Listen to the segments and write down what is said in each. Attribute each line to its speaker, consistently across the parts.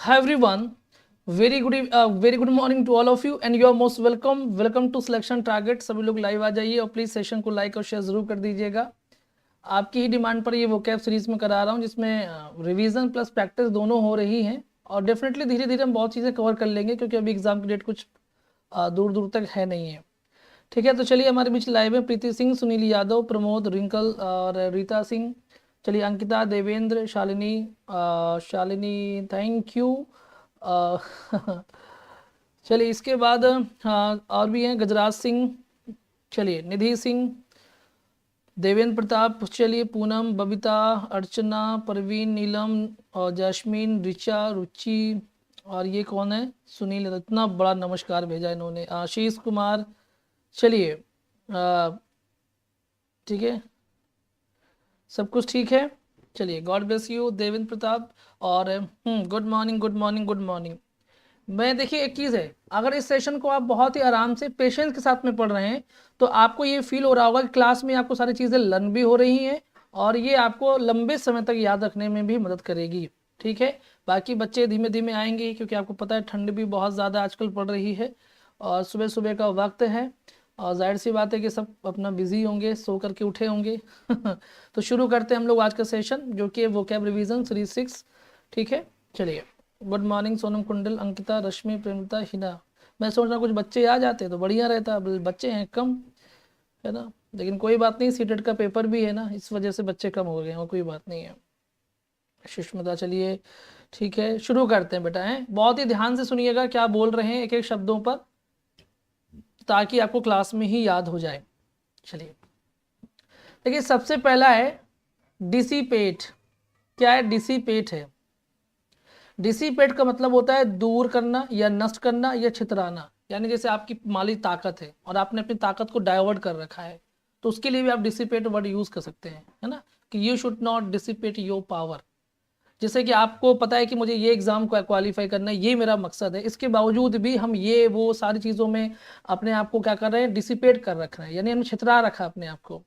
Speaker 1: Hi everyone, very good morning to all of you and you are most welcome to Selection Target। सभी लोग live आ जाइए और please session को like और share ज़रूर कर दीजिएगा। आपकी ही डिमांड पर ये वोकैब सीरीज में करा रहा हूँ जिसमें रिवीजन प्लस प्रैक्टिस दोनों हो रही हैं और डेफिनेटली धीरे धीरे हम बहुत चीज़ें कवर कर लेंगे क्योंकि अभी एग्जाम की डेट कुछ दूर दूर तक है नहीं है। ठीक है, तो चलिए हमारे बीच लाइव है प्रीति सिंह, सुनील यादव, प्रमोद, रिंकल और रीता सिंह। चलिए अंकिता, देवेंद्र, शालिनी थैंक यू। चलिए इसके बाद हाँ और भी हैं, गजराज सिंह, चलिए निधि सिंह, देवेंद्र प्रताप, चलिए पूनम, बबीता, अर्चना, परवीन, नीलम और जैस्मीन, रिचा, रुचि और ये कौन है, सुनील। इतना बड़ा नमस्कार भेजा इन्होंने, आशीष कुमार। चलिए ठीक है, सब कुछ ठीक है। चलिए God bless you Devendra Pratap और good morning good morning good morning. मैं देखिए एक चीज़ है, अगर इस सेशन को आप बहुत ही आराम से पेशेंस के साथ में पढ़ रहे हैं तो आपको ये फील हो रहा होगा कि क्लास में आपको सारी चीज़ें लर्न भी हो रही हैं और ये आपको लंबे समय तक याद रखने में भी मदद करेगी। ठीक है, बाकी बच्चे धीमे धीमे आएंगे क्योंकि आपको पता है ठंड भी बहुत ज़्यादा आजकल पड़ रही है और सुबह सुबह का वक्त है और जाहिर सी बात है कि सब अपना बिजी होंगे, सो करके उठे होंगे। तो शुरू करते हैं हम लोग आज का सेशन जो कि वोकैब रिवीजन सीरीज 6। ठीक है, चलिए गुड मॉर्निंग सोनम, कुंडल, अंकिता, रश्मि, प्रेमिता, हिना। मैं सोच रहा कुछ बच्चे आ जाते तो बढ़िया रहता, अब बच्चे हैं कम, है ना, लेकिन कोई बात नहीं, सीटेट का पेपर भी है ना, इस वजह से बच्चे कम हो गए हैं और कोई बात नहीं है। सुष्मिता, चलिए ठीक है शुरू करते हैं बेटा। हैं बहुत ही ध्यान से सुनिएगा क्या बोल रहे हैं एक एक शब्दों पर ताकि आपको क्लास में ही याद हो जाए। चलिए देखिए सबसे पहला है डिसिपेट। क्या है? डिसिपेट है। डिसिपेट का मतलब होता है दूर करना या नष्ट करना या छितराना, यानी जैसे आपकी माली ताकत है और आपने अपनी ताकत को डाइवर्ट कर रखा है तो उसके लिए भी आप डिसिपेट वर्ड यूज कर सकते हैं, है ना, कि you should not dissipate your power. जैसे कि आपको पता है कि मुझे ये एग्जाम को क्वालिफाई करना है, ये मेरा मकसद है, इसके बावजूद भी हम ये वो सारी चीज़ों में अपने आप को क्या कर रहे हैं, डिसिपेट कर रख रहे हैं, यानी हमने छितरा रखा अपने आप को।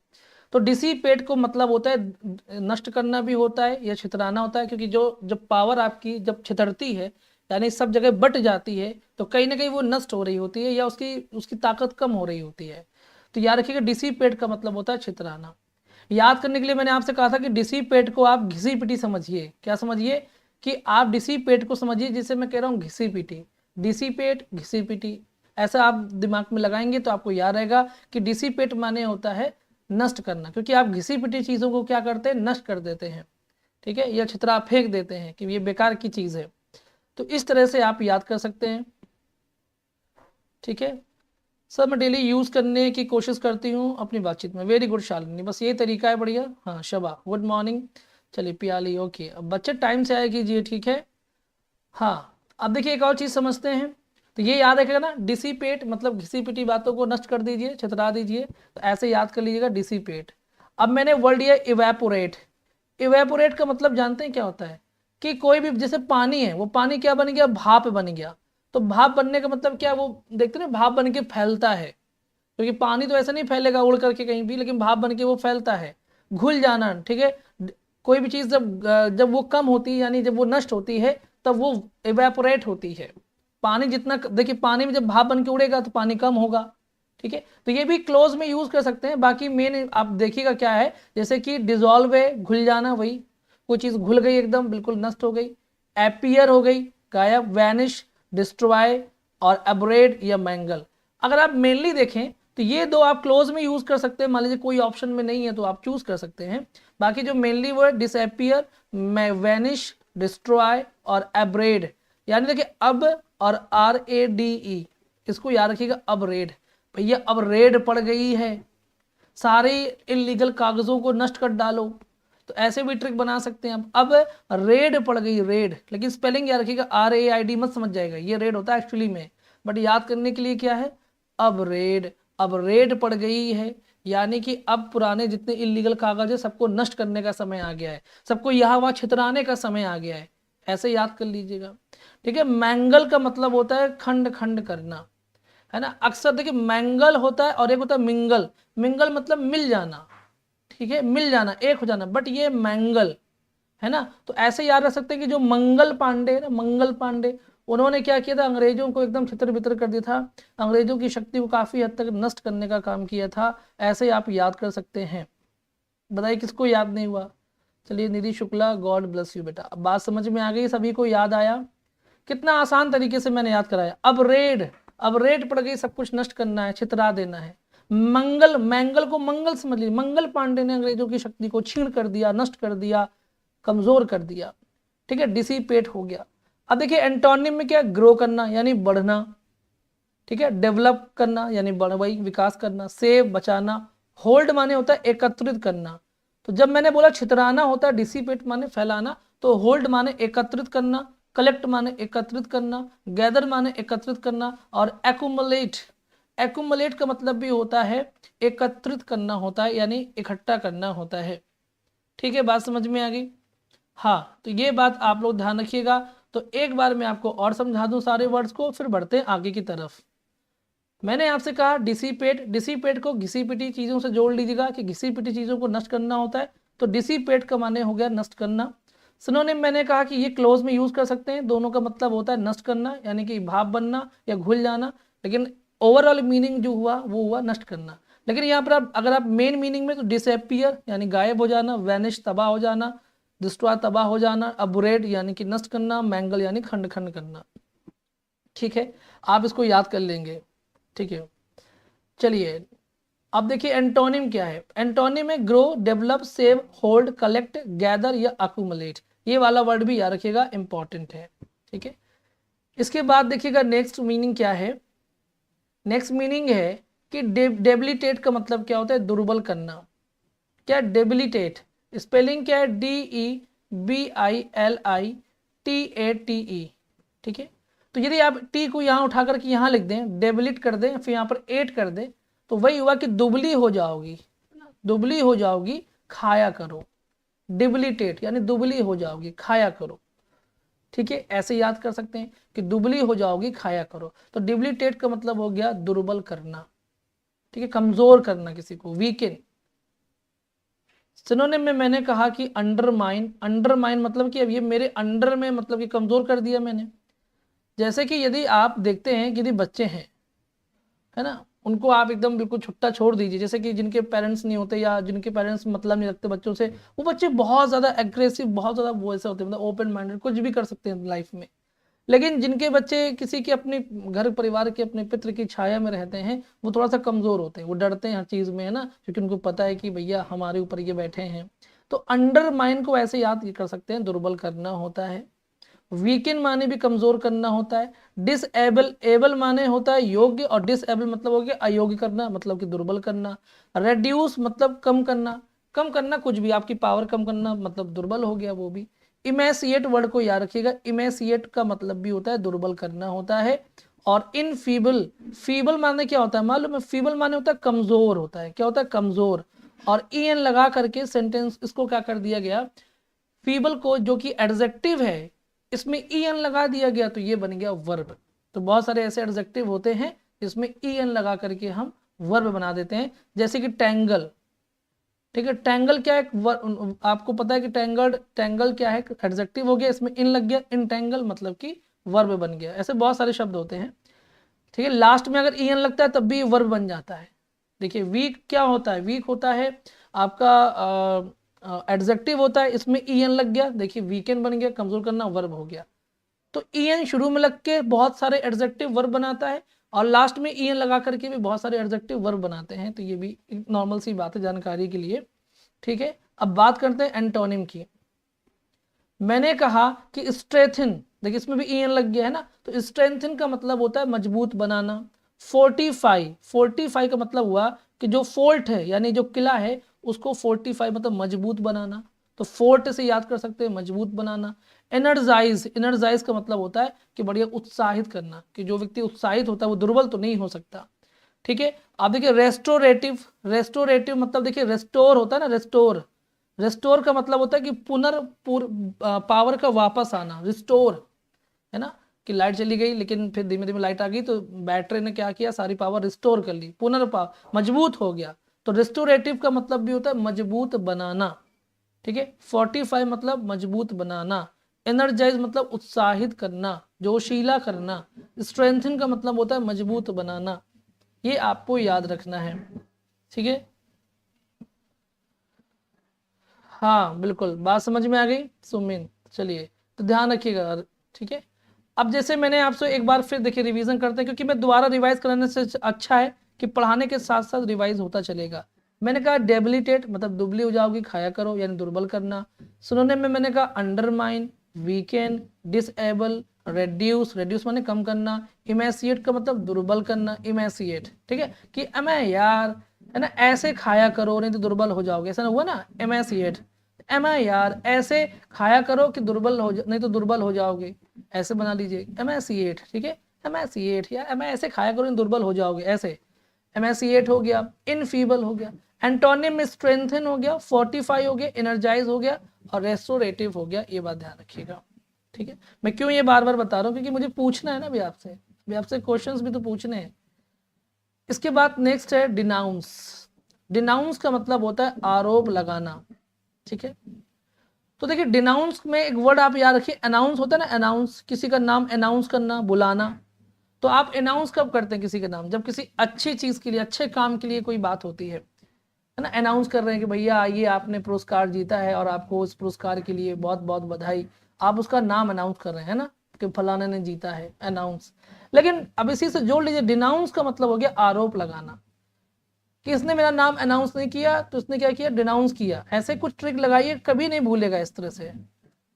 Speaker 1: तो डिसिपेट को मतलब होता है नष्ट करना भी होता है या छितराना होता है, क्योंकि जो जब पावर आपकी जब छितरती है यानी सब जगह बट जाती है तो कहीं ना कहीं वो नष्ट हो रही होती है या उसकी उसकी ताकत कम हो रही होती है। तो याद रखिएगा डिसिपेट का मतलब होता है छितराना। याद करने के लिए मैंने आपसे कहा था कि डिसिपेट को आप घिसी पिटी समझिए। क्या समझिए? कि आप डिसिपेट को समझिए जिसे मैं कह रहा हूँ घिसी पिटी। डिसिपेट घिसी पिटी ऐसा आप दिमाग में लगाएंगे तो आपको याद रहेगा कि डिसिपेट माने होता है नष्ट करना, क्योंकि आप घिसी पिटी चीज़ों को क्या करते हैं, नष्ट कर देते हैं। ठीक है, या छितरा फेंक देते हैं कि ये बेकार की चीज़ है। तो इस तरह से आप याद कर सकते हैं। ठीक है सर, मैं डेली यूज़ करने की कोशिश करती हूँ अपनी बातचीत में। वेरी गुड शालिनी, बस ये तरीका है, बढ़िया। हाँ शबा, गुड मॉर्निंग। चलिए पियाली, ओके, अब बच्चे टाइम से आए कीजिए। ठीक है, हाँ अब देखिए एक और चीज़ समझते हैं। तो ये याद रखेगा ना, डिसिपेट मतलब घिसी पिटी बातों को नष्ट कर दीजिए, छितरा दीजिए, तो ऐसे याद कर लीजिएगा डिसिपेट। अब मैंने वर्ड लिया इवेपोरेट। इवेपोरेट का मतलब जानते हैं क्या होता है? कि कोई भी जैसे पानी है, वो पानी क्या बन गया, भाप बन गया। तो भाप बनने का मतलब क्या, वो देखते ना भाप बन के फैलता है, क्योंकि पानी तो ऐसा नहीं फैलेगा उड़ करके कहीं भी, लेकिन भाप बन के वो फैलता है। घुल जाना, ठीक है, कोई भी चीज़ जब वो कम होती है यानी जब वो नष्ट होती है तब वो इवेपोरेट होती है। पानी जितना देखिए, पानी में जब भाप बन के उड़ेगा तो पानी कम होगा। ठीक है, तो ये भी क्लोज में यूज कर सकते हैं। बाकी मेन आप देखिएगा क्या है, जैसे कि डिजोल्व है, घुल जाना, वही कोई चीज़ घुल गई एकदम बिल्कुल नष्ट हो गई। एपियर हो गई, गायब, वैनिश, डिस्ट्रॉय और एब्रेड या मैंगल। अगर आप मेनली देखें तो ये दो आप क्लोज में यूज कर सकते हैं। मान लीजिए कोई ऑप्शन में नहीं है तो आप चूज कर सकते हैं। बाकी जो मेनली वो है डिसएपियर, वैनिश, डिस्ट्रॉय और एब्रेड। यानी देखिए अब और RADE, इसको याद रखिएगा, अब रेड। भैया अब रेड पड़ गई है, सारे इलीगल कागजों को नष्ट कर डालो। तो ऐसे भी ट्रिक बना सकते हैं अब रेड पड़ गई, रेड, लेकिन स्पेलिंग याद रखिएगा, RAID मत समझ जाएगा, ये रेड होता है एक्चुअली में, बट याद करने के लिए क्या है, अब रेड पड़ गई है, यानी कि अब पुराने जितने इलीगल कागज है सबको नष्ट करने का समय आ गया है, सबको यहाँ वहाँ छितराने का समय आ गया है। ऐसे याद कर लीजिएगा। ठीक है, मैंगल का मतलब होता है खंड खंड करना, है ना। अक्सर देखिए मैंगल होता है और एक होता है मिंगल। मिंगल मतलब मिल जाना, ठीक है, मिल जाना, एक हो जाना, बट ये मैंगल है ना। तो ऐसे याद रख सकते हैं कि जो मंगल पांडे ना, मंगल पांडे, उन्होंने क्या किया था, अंग्रेजों को एकदम छितर बितर कर दिया था, अंग्रेजों की शक्ति को काफ़ी हद तक नष्ट करने का काम किया था। ऐसे आप याद कर सकते हैं। बताइए किसको याद नहीं हुआ। चलिए निधि शुक्ला, गॉड ब्लेस यू बेटा। अब बात समझ में आ गई, सभी को याद आया। कितना आसान तरीके से मैंने याद कराया। अब रेड पड़ गई, सब कुछ नष्ट करना है, छितरा देना है। मंगल, मैंगल को मंगल समझ लीजिए, मंगल पांडे ने अंग्रेजों की शक्ति को छीन कर दिया, नष्ट कर दिया, कमजोर कर दिया। ठीक है, डिसिपेट हो गया। अब देखिए एंटोनिम में क्या, ग्रो करना यानी बढ़ना, ठीक है, डेवलप करना यानी बढ़वाई, विकास करना, सेव बचाना, होल्ड माने होता है एकत्रित करना। तो जब मैंने बोला छितराना होता है डिसिपेट माने फैलाना, तो होल्ड माने एकत्रित करना, कलेक्ट माने एकत्रित करना, गैदर माने एकत्रित करना, और एक्यूमुलेट, एक्यूमुलेट का मतलब भी होता है एकत्रित करना होता है, यानी इकट्ठा करना होता है। ठीक है, बात समझ में आ गई। हाँ, तो ये बात आप लोग ध्यान रखिएगा। तो एक बार मैं आपको और समझा दूं सारे वर्ड्स को, फिर बढ़ते हैं आगे की तरफ। मैंने आपसे कहा डिसिपेट, डिसिपेट को घिसी पिटी चीज़ों से जोड़ लीजिएगा कि घिसी पिटी चीज़ों को नष्ट करना होता है, तो डिसिपेट का माने हो गया नष्ट करना। सिनोनिम मैंने कहा कि ये क्लोज में यूज़ कर सकते हैं, दोनों का मतलब होता है नष्ट करना यानी कि भाप बनना या घुल जाना, लेकिन ओवरऑल मीनिंग जो हुआ वो हुआ नष्ट करना। लेकिन यहाँ पर अगर आप मेन मीनिंग में, तो डिसअपियर यानी गायब हो जाना, वैनिश तबाह हो जाना, डिस्ट्रॉय तबाह हो जाना, अबुरेट यानी कि नष्ट करना, मैंगल यानी खंड खंड करना। ठीक है, आप इसको याद कर लेंगे। ठीक है, चलिए अब देखिए एंटोनिम क्या है। एंटोनिम है grow, develop, save, hold, collect, gather या अक्यूमुलेट। ये वाला वर्ड भी याद रखिएगा, इंपॉर्टेंट है। ठीक है, इसके बाद देखिएगा नेक्स्ट मीनिंग क्या है। नेक्स्ट मीनिंग है कि डेबिलिटेट का मतलब क्या होता है, दुर्बल करना। क्या डेबिलिटेट, स्पेलिंग क्या है, DEBILITATE। ठीक है, तो यदि आप टी को यहाँ उठा करके यहाँ लिख दें, डेबिलिट कर दें, फिर यहाँ पर एट कर दें, तो वही हुआ कि दुबली हो जाओगी, दुबली हो जाओगी, खाया करो। डिबिलिटेट यानी दुबली हो जाओगी, खाया करो। ठीक है, ऐसे याद कर सकते हैं कि दुबली हो जाओगी, खाया करो। तो डिबिलिटेट का मतलब हो गया दुर्बल करना। ठीक है, कमजोर करना किसी को, वीकेन। सिनोनिम में मैंने कहा कि अंडरमाइन, अंडरमाइन मतलब कि अब ये मेरे अंडर में, मतलब कि कमजोर कर दिया मैंने। जैसे कि यदि आप देखते हैं कि यदि बच्चे हैं, है ना, उनको आप एकदम बिल्कुल छुट्टा छोड़ दीजिए, जैसे कि जिनके पेरेंट्स नहीं होते या जिनके पेरेंट्स मतलब नहीं रखते बच्चों से, वो बच्चे बहुत ज़्यादा एग्रेसिव, बहुत ज़्यादा वो ऐसे होते हैं, मतलब ओपन माइंडेड, कुछ भी कर सकते हैं लाइफ में। लेकिन जिनके बच्चे किसी के अपने घर परिवार के अपने पितृ की छाया में रहते हैं, वो थोड़ा सा कमज़ोर होते हैं, वो डरते हैं हर चीज़ में, है ना, क्योंकि उनको पता है कि भैया हमारे ऊपर ये बैठे हैं। तो अंडरमाइन को ऐसे याद कर सकते हैं, दुर्बल करना होता है। वीकेन माने भी कमजोर करना होता है। डिसएबल, एबल माने होता है योग्य, और डिसएबल मतलब हो गया अयोग्य करना, मतलब कि दुर्बल करना। रेड्यूस मतलब कम करना, कम करना कुछ भी, आपकी पावर कम करना, मतलब दुर्बल हो गया वो भी। इमेसिएट वर्ड को याद रखिएगा, इमेसिएट का मतलब भी होता है दुर्बल करना होता है। और इनफीबल, फीबल माने क्या होता है मालूम है, फीबल माने होता है कमजोर होता है, क्या होता है, कमजोर। और ईएन लगा करके सेंटेंस इसको क्या कर दिया गया, फीबल को जो कि एडजेक्टिव है, इसमें ईएन लगा दिया गया, तो ये बन गया वर्ब। तो बहुत सारे ऐसे एडजेक्टिव होते हैं जिसमें ईएन लगा करके हम वर्ब बना देते हैं, जैसे कि टैंगल। ठीक है, टैंगल क्या है, आपको पता है कि टैंगल, टैंगल क्या है, एडजेक्टिव हो गया, इसमें इन लग गया, इंटैंगल मतलब कि वर्ब बन गया। ऐसे बहुत सारे शब्द होते हैं। ठीक है, लास्ट में अगर ईएन लगता है तब भी वर्ब बन जाता है। देखिए वीक क्या होता है, वीक होता है आपका एडजेक्टिव होता है, इसमें ईएन लग गया, देखिए वीकेंड बन गया, कमजोर करना वर्ब हो गया। तो ईएन शुरू में लग के बहुत सारे एडजेक्टिव वर्ब बनाता है, और लास्ट में ईएन लगा करके भी बहुत सारे एडजेक्टिव वर्ब बनाते हैं। तो ये भी नॉर्मल सी बात है जानकारी के लिए। ठीक है, अब बात करते हैं एंटोनिम की। मैंने कहा कि स्ट्रेथिन, देखिए इसमें भी ईएन लग गया है ना, तो स्ट्रेंथिन का मतलब होता है मजबूत बनाना। फोर्टिफाई, फोर्टिफाई का मतलब हुआ कि जो फोर्ट है यानी जो किला है उसको फोर्टिफाई मतलब मजबूत बनाना। तो फोर्ट से याद कर सकते हैं मजबूत बनाना। एनर्जाइज, एनर्जाइज का मतलब होता है कि बढ़िया उत्साहित करना, कि जो व्यक्ति उत्साहित होता है वो दुर्बल तो नहीं हो सकता। ठीक है, आप देखिए रेस्टोरेटिव, रेस्टोरेटिव मतलब देखिए रेस्टोर होता है ना, रेस्टोर, रेस्टोर का मतलब होता है कि पावर का वापस आना, रिस्टोर, है ना, कि लाइट चली गई लेकिन फिर धीमे धीमे लाइट आ गई, तो बैटरी ने क्या किया, सारी पावर रिस्टोर कर ली, पुनर्पावर, मजबूत हो गया। तो रेस्टोरेटिव का मतलब भी होता है मजबूत बनाना। ठीक है। फोर्टिफाई मतलब मजबूत बनाना, एनर्जाइज मतलब उत्साहित करना, जोशीला करना, स्ट्रेंथन का मतलब होता है मजबूत बनाना। ये आपको याद रखना है, ठीक है। हाँ बिल्कुल, बात समझ में आ गई सुमिन, चलिए तो ध्यान रखिएगा, ठीक है। अब जैसे मैंने आपसे एक बार फिर देखिए रिवीजन करते हैं, क्योंकि मैं दोबारा रिवाइज कराने से अच्छा है कि पढ़ाने के साथ साथ रिवाइज होता चलेगा। मैंने कहा डेबिलिटेट मतलब दुबली हो जाओगी, खाया करो यानी दुर्बल करना। सिनोनिम में मैंने कहा undermine, weekend, disable, reduce, reduce माने कम करना, इमेसिएट का मतलब दुर्बल करना, इमेसिएट, ठीक है, कि मैं यार है ना ऐसे खाया करो नहीं तो दुर्बल हो जाओगे, ऐसा ना हुआ ना, इमेसिएट, यार ऐसे खाया करो कि दुर्बल हो नहीं तो दुर्बल हो जाओगे, ऐसे बना लीजिए एमेसिएट, ठीक है, एमेसिएट यार ऐसे खाया करो नहीं दुर्बल हो जाओगे, ऐसे एमेसिएट हो गया, इनफीबल हो गया, एंटोनिम में स्ट्रेंथन हो गया, फोर्टिफाई हो गया, एनर्जाइज हो गया और रेस्टोरेटिव हो गया। ये बात ध्यान रखिएगा, ठीक है। मैं क्यों ये बार बार बता रहा हूँ, क्योंकि मुझे पूछना है ना अभी आपसे क्वेश्चंस भी तो पूछने हैं। इसके बाद नेक्स्ट है डिनाउंस। डिनाउंस का मतलब होता है आरोप लगाना, ठीक है। तो देखिए डिनाउंस में एक वर्ड आप याद रखिए, अनाउंस होता है ना, अनाउंस किसी का नाम अनाउंस करना, बुलाना। तो आप अनाउंस कब करते हैं किसी का नाम, जब किसी अच्छी चीज के लिए, अच्छे काम के लिए कोई बात होती है ना, अनाउंस कर रहे हैं कि भैया आइए आपने पुरस्कार जीता है और आपको उस पुरस्कार के लिए बहुत बहुत बधाई, आप उसका नाम अनाउंस कर रहे हैं ना कि फलाने ने जीता है, अनाउंस। लेकिन अब इसी से जोड़ लीजिए, डिनाउंस का मतलब हो गया आरोप लगाना, कि इसने मेरा नाम अनाउंस नहीं किया तो इसने क्या किया, डिनाउंस किया। ऐसे कुछ ट्रिक लगाइए, कभी नहीं भूलेगा इस तरह से,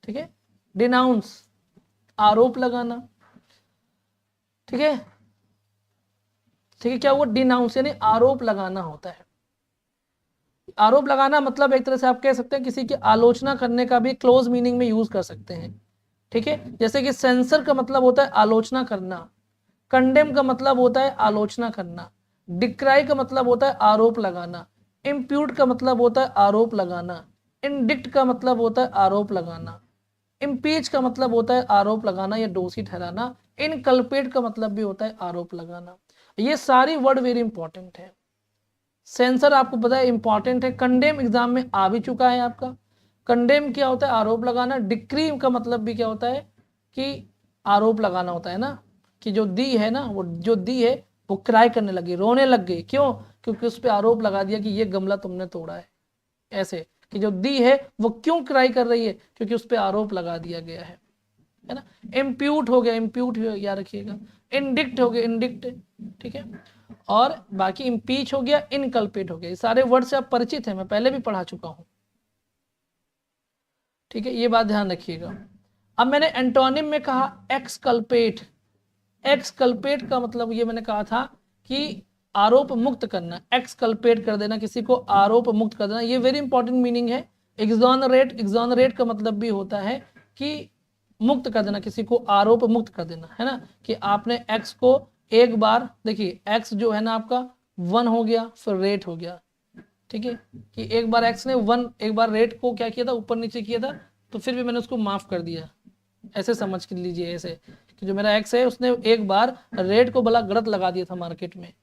Speaker 1: ठीक है। डिनाउंस आरोप लगाना, ठीक है, ठीक है। क्या हुआ, डिनाउंस यानी आरोप लगाना होता है। आरोप लगाना मतलब एक तरह से आप कह सकते हैं किसी की आलोचना करने का भी क्लोज मीनिंग में यूज कर सकते हैं, ठीक है। जैसे कि सेंसर का मतलब होता है आलोचना करना, कंडेम का मतलब होता है आलोचना करना, डिक्राई का मतलब होता है आरोप लगाना, इम्प्यूट का मतलब होता है आरोप लगाना, इंडिक्ट का मतलब होता है आरोप लगाना, इम्पीच का मतलब होता है आरोप लगाना या दोषी ठहराना, इनकल्पेट का मतलब भी होता है आरोप लगाना। ये सारी वर्ड वेरी इंपॉर्टेंट है। सेंसर आपको पता है इंपॉर्टेंट है, कंडेम एग्जाम में आ भी चुका है आपका। कंडेम क्या होता है, आरोप लगाना। डिक्री का मतलब भी क्या होता है कि आरोप लगाना होता है ना, कि जो दी है ना, वो जो दी है वो क्राई करने लगी, रोने लग गई, क्यों, क्योंकि उस पर आरोप लगा दिया कि ये गमला तुमने तोड़ा है। ऐसे कि जो दी है वो क्यों क्राई कर रही है, क्योंकि उस पर आरोप लगा दिया गया है ना। इम्प्यूट हो गया, इम्प्यूट याद रखिएगा। इंडिक्ट हो गया, इंडिक्ट, ठीक है। और बाकी इम्पीच हो गया, इनकल्पेट हो गया। ये सारे वर्ड से आप परिचित हैं, मैं पहले भी पढ़ा चुका हूं, ठीक है। ये बात ध्यान रखिएगा। अब मैंने एंटोनिम में कहा एक्सकल्पेट। एक्सकल्पेट का मतलब ये मैंने कहा था कि आरोप मुक्त करना, एक्सकल्पेट कर देना, किसी को आरोप मुक्त कर देना, ये वेरी इंपॉर्टेंट मीनिंग है। एग्जॉनरेट, एग्जॉनरेट का मतलब भी होता है कि मुक्त कर देना, किसी को आरोप मुक्त कर देना, है ना, कि आपने एक्स को एक बार, देखिए एक्स जो है ना आपका 1 हो गया, फिर रेट हो गया, ठीक है, कि एक बार एक्स ने 1, एक बार रेट को क्या किया था, ऊपर नीचे किया था, तो फिर भी मैंने उसको माफ कर दिया, ऐसे समझ के लीजिए। ऐसे कि जो मेरा एक्स है उसने एक बार रेट को भला गलत लगा दिया था मार्केट में, है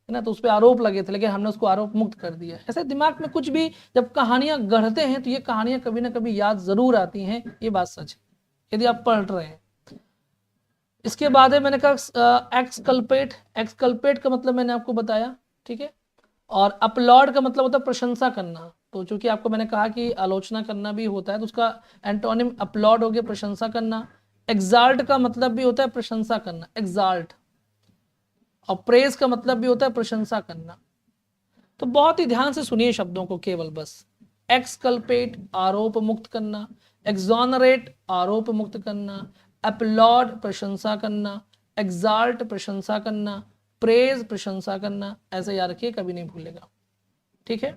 Speaker 1: ना, तो उस पर आरोप लगे थे, लेकिन हमने उसको आरोप मुक्त कर दिया। ऐसे दिमाग में कुछ भी जब कहानियां गढ़ते हैं तो ये कहानियां कभी ना कभी याद जरूर आती हैं, ये बात सच है यदि आप पढ़ रहे हैं। इसके बाद है मैंने कहा एक्सकल्पेट। एक्सकल्पेट का मतलब मैंने आपको बताया, ठीक है। और अपलॉड का मतलब होता है प्रशंसा करना। तो चूंकि आपको मैंने कहा कि आलोचना करना भी होता है, तो उसका एंटोनिम अपलॉड हो गया, प्रशंसा करना। एग्जाल्ट का मतलब भी होता है प्रशंसा करना, एग्जाल्ट। और प्रेज का मतलब भी होता है प्रशंसा करना। तो बहुत ही ध्यान से सुनिए शब्दों को केवल बस। एक्सकल्पेट आरोप मुक्त करना, एक्सोनरेट आरोप मुक्त करना, अपलॉड प्रशंसा करना, एग्जाल्ट प्रशंसा करना, प्रेज प्रशंसा करना। ऐसे याद रखिए, कभी नहीं भूलेगा, ठीक है।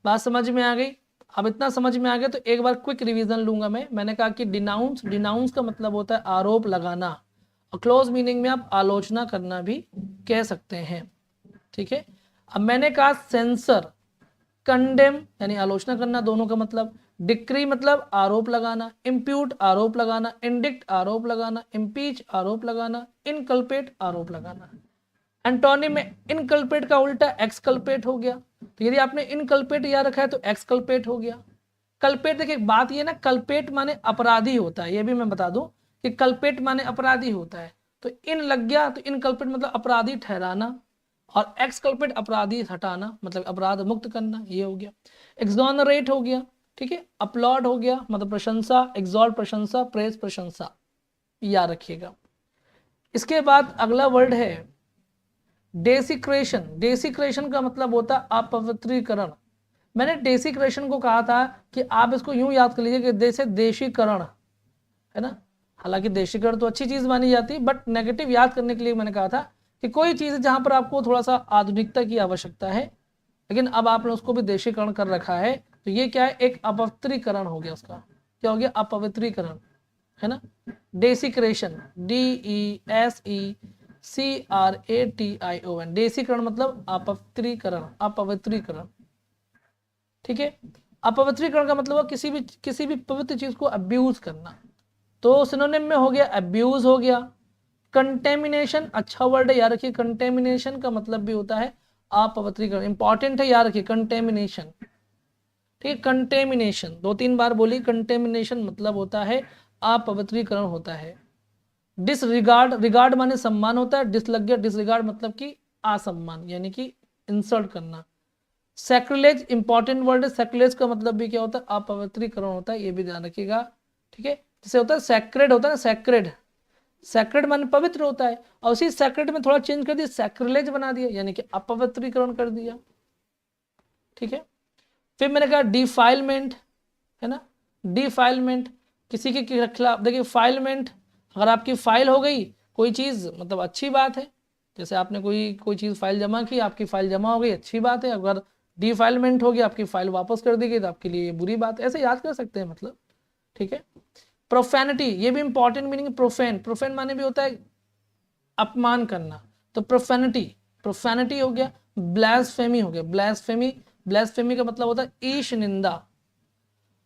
Speaker 1: बात समझ में आ गई। अब इतना समझ में आ गया तो एक बार क्विक रिवीजन लूंगा मैं। मैंने कहा कि डिनाउंस, डिनाउंस का मतलब होता है आरोप लगाना, और क्लोज मीनिंग में आप आलोचना करना भी कह सकते हैं, ठीक है। अब मैंने कहा सेंसर, कंडेम यानी आलोचना करना, दोनों का मतलब। डिक्री मतलब आरोप लगाना, इम्प्यूट आरोप लगाना, इंडिक्ट आरोप लगाना, इम्पीच आरोप लगाना, इनकल्पेट आरोप लगाना। एंटोनिम में इनकल्पेट का उल्टा एक्सकल्पेट हो गया। तो यदि आपने इनकल्पेट याद रखा है तो एक्सकल्पेट हो गया, कल्पेट, देखिए बात ये ना, कल्पेट माने अपराधी होता है, ये भी मैं बता दूं कि कल्पेट माने अपराधी होता है। तो इन लग गया, तो इन कल्पेट मतलब अपराधी ठहराना, और एक्स कल्पेट अपराधी हटाना, मतलब अपराध मुक्त करना, ये हो गया। एक्सोनरेट हो गया, ठीक है। अपलॉड हो गया मतलब प्रशंसा, एक्सॉल्ट प्रशंसा, प्रेस प्रशंसा, याद रखिएगा। इसके बाद अगला वर्ड है डेसिक्रेशन। डेसिक्रेशन का मतलब होता है अपवित्रीकरण। मैंने डेसिक्रेशन को कहा था कि आप इसको यूं याद कर लीजिए कि जैसे देशीकरण है ना, हालांकि देशीकरण तो अच्छी चीज मानी जाती है, बट नेगेटिव याद करने के लिए मैंने कहा था कि कोई चीज है जहां पर आपको थोड़ा सा आधुनिकता की आवश्यकता है, लेकिन अब आपने उसको भी देशीकरण कर रखा है, तो ये क्या है, एक अपवित्रीकरण हो गया। उसका क्या हो गया, अपवित्रीकरण, है ना। डेसिक्रेशन, DESECRATION, डेसिकरण मतलब अपवित्रीकरण, अपवित्रीकरण, ठीक है। अपवित्रीकरण का मतलब किसी भी पवित्र चीज को अब्यूज करना, तो सिनोनिम में हो गया अब्यूज हो गया। कंटेमिनेशन, अच्छा वर्ड है, याद रखिए। कंटेमिनेशन का मतलब भी होता है अपवित्रीकरण, इंपॉर्टेंट है, याद रखिए कंटेमिनेशन, ठीक है। कंटेमिनेशन 2-3 बार बोली, कंटेमिनेशन मतलब होता है अपवित्रीकरण होता है। डिसरिगार्ड, रिगार्ड माने सम्मान होता है, डिस लग गया, डिसरिगार्ड मतलब कि असम्मान, यानी कि इंसल्ट करना। सैक्रिलेज इंपॉर्टेंट वर्ड है, सैक्रिलेज का मतलब भी क्या होता है, अपवित्रीकरण होता है, ये भी ध्यान रखिएगा, ठीक है। जैसे होता है सैक्रेड, होता है ना सैक्रेड, सैक्रेड माने पवित्र होता है, और उसी सैक्रेड में थोड़ा चेंज कर दिया, सैक्रिलेज बना दिया, यानी कि अपवित्रीकरण कर दिया, ठीक है। फिर मैंने कहा डिफाइलमेंट, है ना, डिफाइलमेंट किसी के खिलाफ, देखिए फाइलमेंट, अगर आपकी फाइल हो गई कोई चीज़ मतलब अच्छी बात है, जैसे आपने कोई चीज़ फाइल जमा की, आपकी फाइल जमा हो गई, अच्छी बात है। अगर डिफाइलमेंट हो गया, आपकी फाइल वापस कर दी गई, तो आपके लिए बुरी बात है, ऐसे याद कर सकते हैं मतलब, ठीक है। प्रोफेनिटी, ये भी इंपॉर्टेंट मीनिंग, प्रोफेन, प्रोफेन माने भी होता है अपमान करना, तो प्रोफेनिटी, प्रोफेनिटी हो गया। ब्लास्फेमी हो गया, ब्लास्फेमी, ब्लास्फेमी का मतलब होता है ईश निंदा,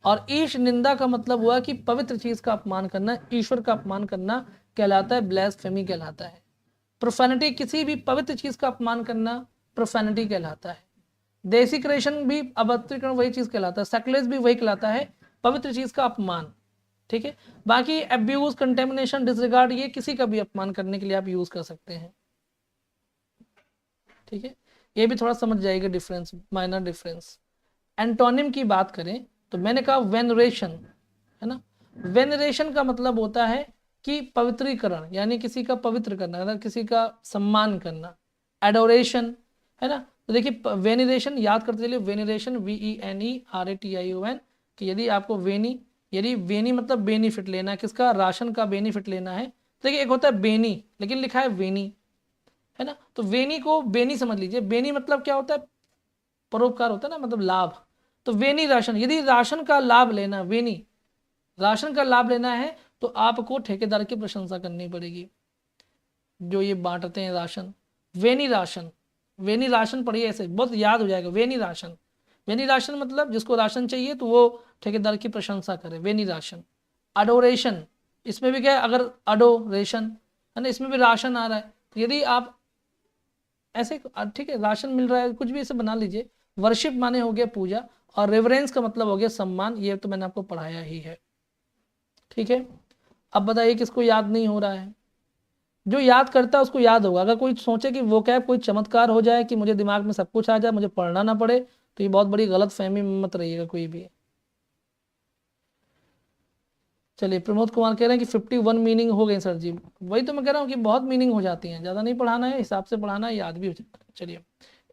Speaker 1: और ईश निंदा का मतलब हुआ कि पवित्र चीज का अपमान करना, ईश्वर का अपमान करना कहलाता है ब्लास्फेमी कहलाता है। प्रोफेनिटी किसी भी पवित्र चीज का अपमान करना प्रोफेनिटी कहलाता है। डेसिक्रेशन भी अपवित्रीकरण वही चीज कहलाता है, सैक्रिलेज भी वही कहलाता है, पवित्र चीज का अपमान, ठीक है। बाकी अब्यूज, कंटेमिनेशन, डिसरिगार्ड, ये किसी का भी अपमान करने के लिए आप यूज कर सकते हैं, ठीक है। ये भी थोड़ा समझ जाएगा डिफरेंस, माइनर डिफरेंस। एंटोनिम की बात करें तो मैंने कहा वेनरेशन, है ना। वेनरेशन का मतलब होता है कि पवित्रीकरण, यानी किसी का पवित्र करना, मतलब किसी का सम्मान करना। एडोरेशन, है ना, तो देखिए वेनरेशन याद करते चलिए, वेनरेशन VENERATION, कि यदि आपको यदि वेनी मतलब बेनिफिट लेना है, किसका, राशन का बेनिफिट लेना है। देखिए एक होता है बेनी, लेकिन लिखा है वेनी, है ना, तो वेनी को बेनी समझ लीजिए। बेनी मतलब क्या होता है, परोपकार होता है ना, मतलब लाभ। तो वेनी राशन, यदि राशन का लाभ लेना, वेनी राशन का लाभ लेना है, तो आपको ठेकेदार की प्रशंसा करनी पड़ेगी, जो ये बांटते हैं राशन। वेनी राशन, वेनी राशन पढ़िए, ऐसे बहुत याद हो जाएगा, वेनी राशन। वेनी राशन मतलब जिसको राशन चाहिए तो वो ठेकेदार की प्रशंसा करे, वेनी राशन। अडोरेशन, इसमें भी क्या है, अगर अडोरेशन है ना, इसमें भी राशन आ रहा है, तो यदि आप ऐसे, ठीक है, राशन मिल रहा है, कुछ भी इसे बना लीजिए। वर्शिप माने हो गया पूजा, और रेवरेंस का मतलब हो गया सम्मान, ये तो मैंने आपको पढ़ाया ही है, ठीक है। अब बताइए किसको याद नहीं हो रहा है, जो याद करता है उसको याद होगा। अगर कोई सोचे कि वो क्या कोई चमत्कार हो जाए कि मुझे दिमाग में सब कुछ आ जाए, मुझे पढ़ना ना पड़े, तो ये बहुत बड़ी गलत फहमी में मत रहिएगा कोई भी। चलिए प्रमोद कुमार कह रहे हैं कि 51 मीनिंग हो गई सर जी, वही तो मैं कह रहा हूँ कि बहुत मीनिंग हो जाती हैं, ज़्यादा नहीं पढ़ाना है, हिसाब से पढ़ाना है, याद भी हो जाता है। चलिए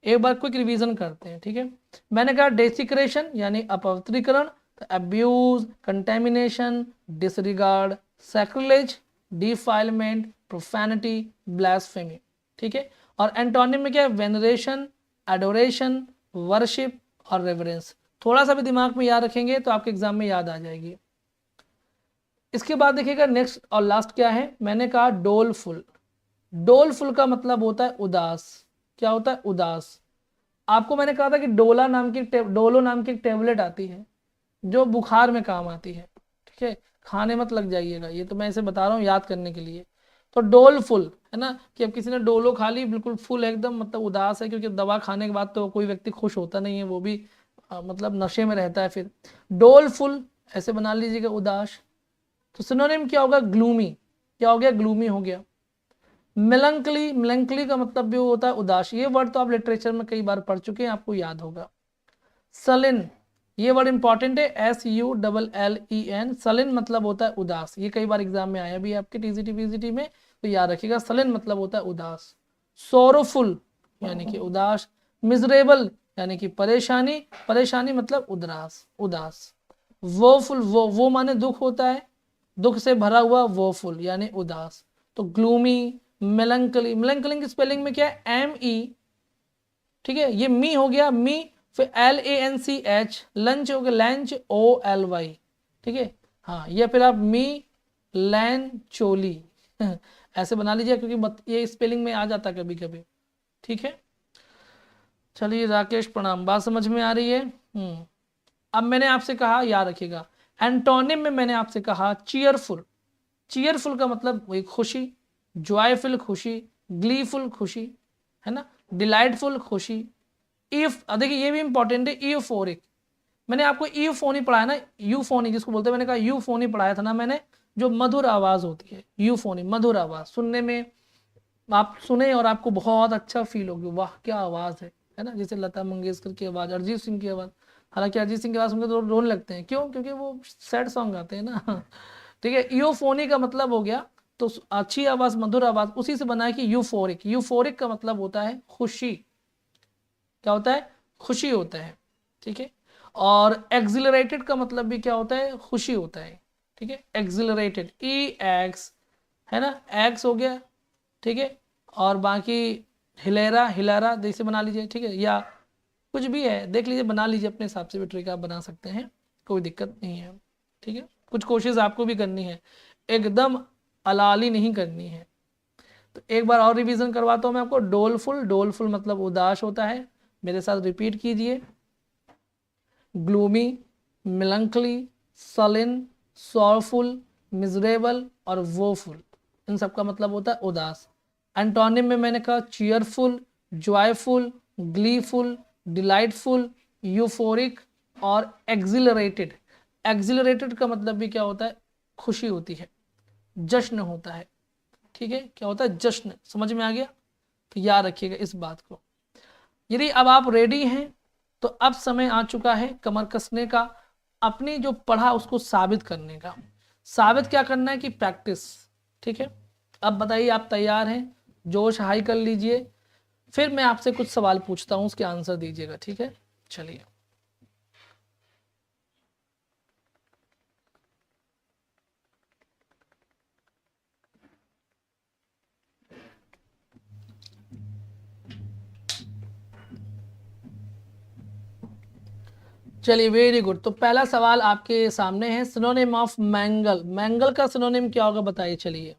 Speaker 1: एक बार क्विक रिवीजन करते हैं, ठीक है। मैंने कहा डेसिक्रेशन यानी अपवित्रीकरण, तो abuse, contamination, disregard, sacrilege, defilement, profanity, blasphemy, ठीक है। और एंटोनिम में क्या है, वेनरेशन, एडोरेशन, वर्शिप और रेवरेंस। थोड़ा सा भी दिमाग में याद रखेंगे तो आपके एग्जाम में याद आ जाएगी। इसके बाद देखिएगा नेक्स्ट और लास्ट क्या है, मैंने कहा डोलफुल। डोलफुल का मतलब होता है उदास, क्या होता है, उदास। आपको मैंने कहा था कि डोलो नाम की एक टेबलेट आती है जो बुखार में काम आती है, ठीक है। खाने मत लग जाइएगा, ये तो मैं इसे बता रहा हूँ याद करने के लिए। तो डोलफुल है ना, कि अब किसी ने डोलो खा ली, बिल्कुल फुल एकदम मतलब उदास है, क्योंकि दवा खाने के बाद तो कोई व्यक्ति खुश होता नहीं है, वो भी मतलब नशे में रहता है। फिर डोलफुल ऐसे बना लीजिएगा, उदास। तो सिनोनिम क्या होगा, ग्लूमी। क्या हो गया, ग्लूमी हो गया। मेलंकली, मेलंकली का मतलब भी होता है उदास। ये वर्ड तो आप लिटरेचर में कई बार पढ़ चुके हैं, आपको याद होगा। सलिन, ये वर्ड इंपॉर्टेंट है, SULLEN। सलिन मतलब होता है उदास। ये कई बार एग्जाम में आया भी आपके TCT PCT में, तो याद रखिएगा, सलिन मतलब होता है उदास। सोरोफुल यानी कि उदास। मिजरेबल यानी कि परेशानी, परेशानी मतलब उदास, उदास। वोफुल, वो माने दुख होता है, दुख से भरा हुआ, वोफुल यानी उदास। तो ग्लूमी, मेलंकली, मेलंकली की स्पेलिंग में क्या है, ME, ठीक है, ये मी हो गया, मी। फिर LANCH, लंच हो गया, लंच OLY, ठीक है। हाँ, या फिर आप मी लैन चोली ऐसे बना लीजिए, क्योंकि ये स्पेलिंग में आ जाता कभी कभी, ठीक है। चलिए राकेश प्रणाम, बात समझ में आ रही है। अब मैंने आपसे कहा, याद रखिएगा, एंटोनिम में मैंने आपसे कहा चीयरफुल। चीयरफुल का मतलब वही खुशी, जॉयफुल खुशी, ग्लीफुल खुशी, है ना, डिलाइटफुल खुशी। इफ, देखिए ये भी इंपॉर्टेंट है, यूफोरिक। मैंने आपको यूफोनी पढ़ाया ना, यूफोनी जिसको बोलते हैं, मैंने कहा यूफोनी पढ़ाया था ना मैंने, जो मधुर आवाज होती है, यूफोनी, मधुर आवाज। सुनने में आप सुने और आपको बहुत अच्छा फील होगी, वाह क्या आवाज है ना, जैसे लता मंगेशकर की आवाज, अरिजीत सिंह की आवाज। हालांकि अरिजीत सिंह की आवाज सुनकर तो रोने लगते हैं, क्यों, क्योंकि वो सैड सॉन्ग गाते हैं ना ठीक है। यूफोनी का मतलब हो गया, तो अच्छी आवाज, मधुर आवाज, उसी से बना है कि यूफोरिक। यूफोरिक का मतलब होता है खुशी। क्या होता है, खुशी होता है, ठीक है। और एक्सिलरेटेड का मतलब भी क्या होता है, खुशी होता है, ठीक है। एक्सिलरेटेड, EX, है ना, एक्स हो गया, ठीक है। और बाकी हिलेरा, हिलारा जैसे बना लीजिए, ठीक है, या कुछ भी है देख लीजिए, बना लीजिए, अपने हिसाब से भी ट्रिक आप बना सकते हैं, कोई दिक्कत नहीं है, ठीक है। कुछ कोशिश आपको भी करनी है, एकदम अलाली नहीं करनी है। तो एक बार और रिवीजन करवाता हूँ मैं आपको। डोलफुल, डोलफुल मतलब उदास होता है, मेरे साथ रिपीट कीजिए। Gloomy, melancholy, saline, sorrowful, miserable और वोफुल, इन सब का मतलब होता है उदास। एंटोनिम में मैंने कहा cheerful, joyful, gleeful, delightful, euphoric और एक्सिलरेटेड। एक्सिलरेटेड का मतलब भी क्या होता है, खुशी होती है, जश्न होता है, ठीक है। क्या होता है, जश्न, समझ में आ गया। तो याद रखिएगा इस बात को। यदि अब आप रेडी हैं, तो अब समय आ चुका है कमर कसने का, अपनी जो पढ़ा उसको साबित करने का। साबित क्या करना है कि प्रैक्टिस, ठीक है। अब बताइए आप तैयार हैं, जोश हाई कर लीजिए, फिर मैं आपसे कुछ सवाल पूछता हूं, उसके आंसर दीजिएगा, ठीक है। चलिए, चलिए वेरी गुड। तो पहला सवाल आपके सामने है, सिनोनिम ऑफ मैंगल। मैंगल का सिनोनिम क्या होगा, बताइए। चलिए,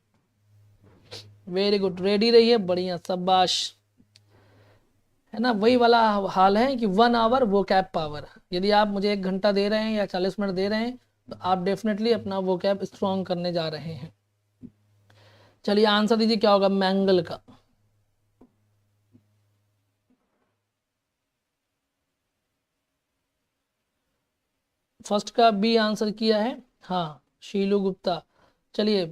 Speaker 1: वेरी गुड, रेडी रहिए, बढ़िया, शाबाश, है ना। वही वाला हाल है कि 1 आवर वो कैब पावर। यदि आप मुझे 1 घंटा दे रहे हैं या 40 मिनट दे रहे हैं, तो आप डेफिनेटली अपना वो कैब स्ट्रॉन्ग करने जा रहे हैं। चलिए आंसर दीजिए, क्या होगा मैंगल का। फर्स्ट का बी आंसर किया है, हाँ, शीलू गुप्ता। चलिए,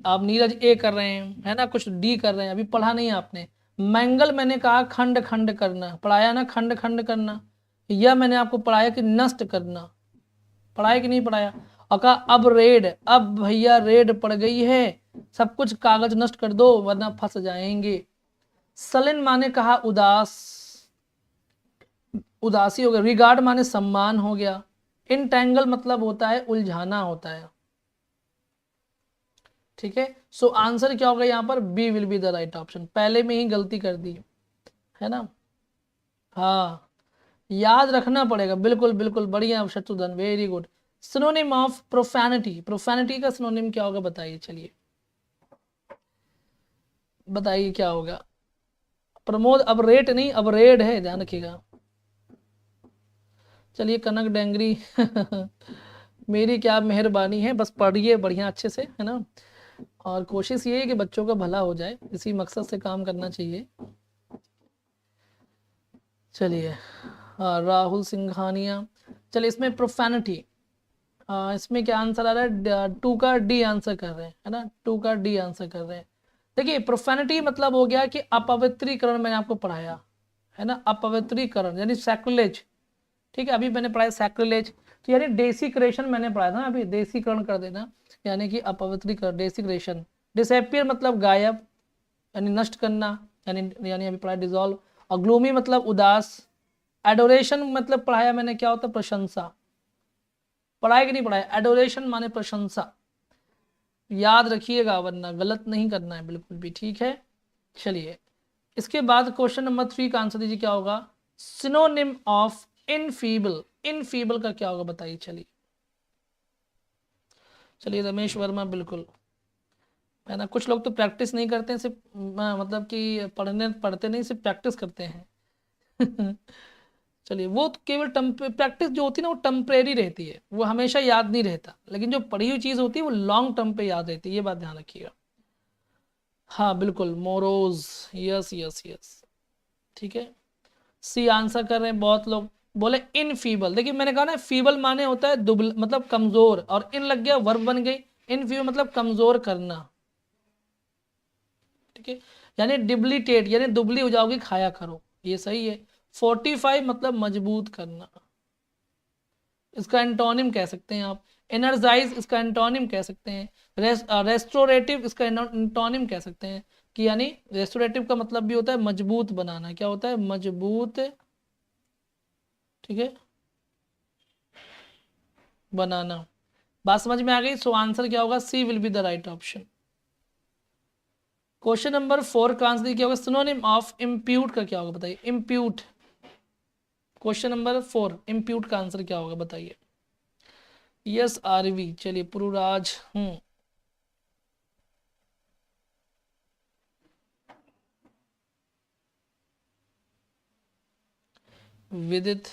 Speaker 1: आप नीरज ए कर रहे हैं, है ना, कुछ डी कर रहे हैं, अभी पढ़ा नहीं आपने। मैंगल मैंने कहा खंड खंड करना, पढ़ाया ना, खंड खंड करना। यह मैंने आपको पढ़ाया कि नष्ट करना, पढ़ाया कि नहीं पढ़ाया। और कहा अब रेड, अब भैया रेड पड़ गई है, सब कुछ कागज नष्ट कर दो वरना फंस जाएंगे। सलिन माने कहा उदास, उदासी हो गया। रिगार्ड माने सम्मान हो गया। इंटेंगल मतलब होता है उलझाना होता है, ठीक है। सो आंसर क्या होगा यहाँ पर, B will be the right option. पहले में ही गलती कर दी, है ना। हाँ, याद रखना पड़ेगा, बिल्कुल बिल्कुल, बढ़िया Shatrughan, very good. Synonym of profanity, profanity का सिनोनिम क्या होगा, बताइए। चलिए बताइए क्या होगा। प्रमोद, अब रेट नहीं, अब रेड है, ध्यान रखिएगा। चलिए कनक डेंगरी मेरी क्या मेहरबानी है, बस पढ़िए बढ़िया अच्छे से, है ना। और कोशिश ये है कि बच्चों का भला हो जाए, इसी मकसद से काम करना चाहिए। चलिए हाँ राहुल सिंघानिया। चलिए इसमें प्रोफेनिटी, इसमें क्या आंसर आ रहा है, 2 का डी आंसर कर रहे हैं, है ना, 2 का डी आंसर कर रहे हैं। देखिए प्रोफेनिटी मतलब हो गया कि अपवित्रीकरण, मैंने आपको पढ़ाया है ना, अपवित्रीकरण यानी सैक्रिलेज। ठीक है, अभी मैंने पढ़ाया सैक्रिलेज, तो यानी डेसिक्रेशन मैंने पढ़ाया था ना अभी, देसीकरण कर देना यानी कि अपवित्रीकरण, डेसिक्रेशन। डिसएपियर मतलब गायब यानी नष्ट करना, यानी अभी पढ़ाया डिजॉल्व। और ग्लूमी मतलब उदास। एडोरेशन मतलब पढ़ाया मैंने, क्या होता है, प्रशंसा। पढ़ाया कि नहीं पढ़ाया, एडोरेशन माने प्रशंसा, याद रखिएगा वरना गलत नहीं करना है बिल्कुल भी, ठीक है। चलिए इसके बाद क्वेश्चन नंबर 3 का आंसर दीजिए, क्या होगा सिनोनिम ऑफ इनफीबल। इनफीबल का क्या होगा बताइए। चलिए रमेश वर्मा, बिल्कुल है ना, कुछ लोग तो प्रैक्टिस नहीं करते हैं, सिर्फ मतलब कि पढ़ते नहीं, सिर्फ प्रैक्टिस करते हैं। चलिए वो तो केवल प्रैक्टिस जो होती है ना वो टेम्परेरी रहती है, वो हमेशा याद नहीं रहता, लेकिन जो पढ़ी हुई चीज़ होती है वो लॉन्ग टर्म पे याद रहती है, ये बात ध्यान रखिएगा। हाँ बिल्कुल मोरोज, यस यस यस, ठीक है। सी आंसर कर रहे हैं बहुत लोग। बोले इनफीबल, देखिए मैंने कहा ना फीबल माने होता है दुबल मतलब कमजोर, और इन लग गया वर्ब बन गई, इनफीबल मतलब कमजोर करना, ठीक है। यानी डिब्लिटेट यानी दुबली हो जाओगी, खाया करो, ये सही है। 45 मतलब मजबूत करना, इसका एंटोनिम कह सकते हैं आप। एनर्जाइज इसका एंटोनिम कह सकते हैं। रेस्टोरेटिव इसका एंटोनिम कह सकते हैं, कि यानी रेस्टोरेटिव का मतलब भी होता है मजबूत बनाना, क्या होता है, मजबूत, ठीक है, बनाना। बात समझ में आ गई। सो आंसर क्या होगा, C will be the right option. Question number 4 का आंसर क्या होगा, सिनोनिम ऑफ इम्प्यूट का क्या होगा बताइए, इम्प्यूट। क्वेश्चन नंबर 4 इम्प्यूट का आंसर क्या होगा बताइए। यस आरवी, चलिए पुरुराज, विदित,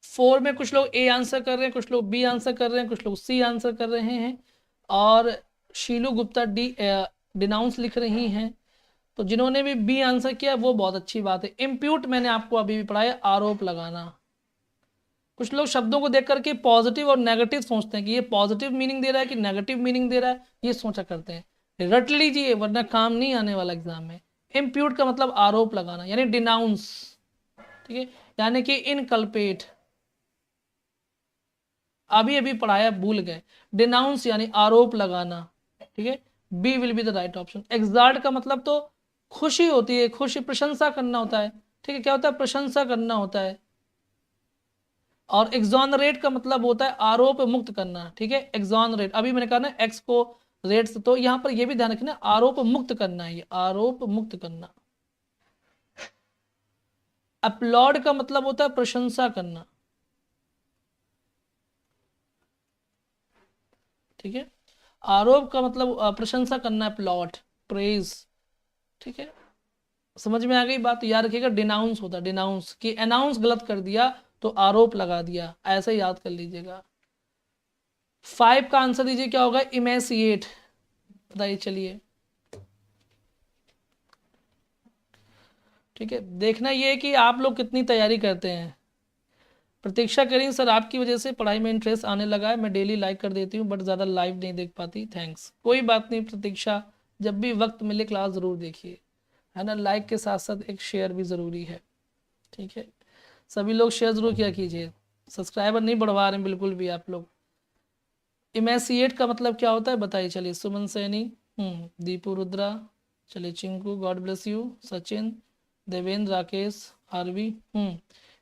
Speaker 1: फोर में कुछ लोग ए आंसर कर रहे हैं, कुछ लोग बी आंसर कर रहे हैं, कुछ लोग सी आंसर कर रहे हैं, और शीलू गुप्ता डी डिनाउंस लिख रही हैं। तो जिन्होंने भी बी आंसर किया वो बहुत अच्छी बात है। इम्प्यूट मैंने आपको अभी भी पढ़ाया, आरोप लगाना। कुछ लोग शब्दों को देख करके पॉजिटिव और नेगेटिव सोचते हैं कि ये पॉजिटिव मीनिंग दे रहा है कि नेगेटिव मीनिंग दे रहा है, ये सोचा करते हैं। रट लीजिए वरना काम नहीं आने वाला एग्जाम में। इम्प्यूट का मतलब आरोप लगाना यानी डिनाउंस, ठीक है, यानी कि इनकल्पेट। अभी अभी पढ़ाया भूल गए, डिनाउंस यानी आरोप लगाना, ठीक है। B will be the right option. Exalt का मतलब तो खुशी होती है, खुशी प्रशंसा करना होता है, ठीक है, क्या होता है, प्रशंसा करना होता है। और एक्सोनरेट का मतलब होता है आरोप मुक्त करना, ठीक है, एक्सोनरेट। अभी मैंने कहा ना एक्स को रेट से, तो यहाँ पर यह भी ध्यान रखना आरोप मुक्त करना है, ये आरोप मुक्त करना। अपलॉड का मतलब होता है प्रशंसा करना, ठीक है। आरोप का मतलब प्रशंसा करना है, प्लॉट, प्रेज, ठीक है। समझ में आ गई बात, तो याद रखिएगा डिनाउंस होता है, डिनाउंस कि अनाउंस गलत कर दिया तो आरोप लगा दिया, ऐसे याद कर लीजिएगा। 5 का आंसर दीजिए, क्या होगा, इमेसिएट, बताइए चलिए। ठीक है, देखना ये है कि आप लोग कितनी तैयारी करते हैं। प्रतीक्षा करें सर, आपकी वजह से पढ़ाई में इंटरेस्ट आने लगा है, मैं डेली लाइक कर देती हूँ बट ज़्यादा लाइव नहीं देख पाती, थैंक्स। कोई बात नहीं प्रतीक्षा, जब भी वक्त मिले क्लास ज़रूर देखिए, है ना। लाइक के साथ साथ एक शेयर भी ज़रूरी है, ठीक है। सभी लोग शेयर ज़रूर किया कीजिए, सब्सक्राइबर नहीं बढ़वा रहे हैं बिल्कुल भी आप लोग। इमेसिएट का मतलब क्या होता है बताइए चलिए। सुमन सैनी, दीपू रुद्रा, चलिए Chinku, God bless you, Sachin, Devendra, Rakesh, Aarvi,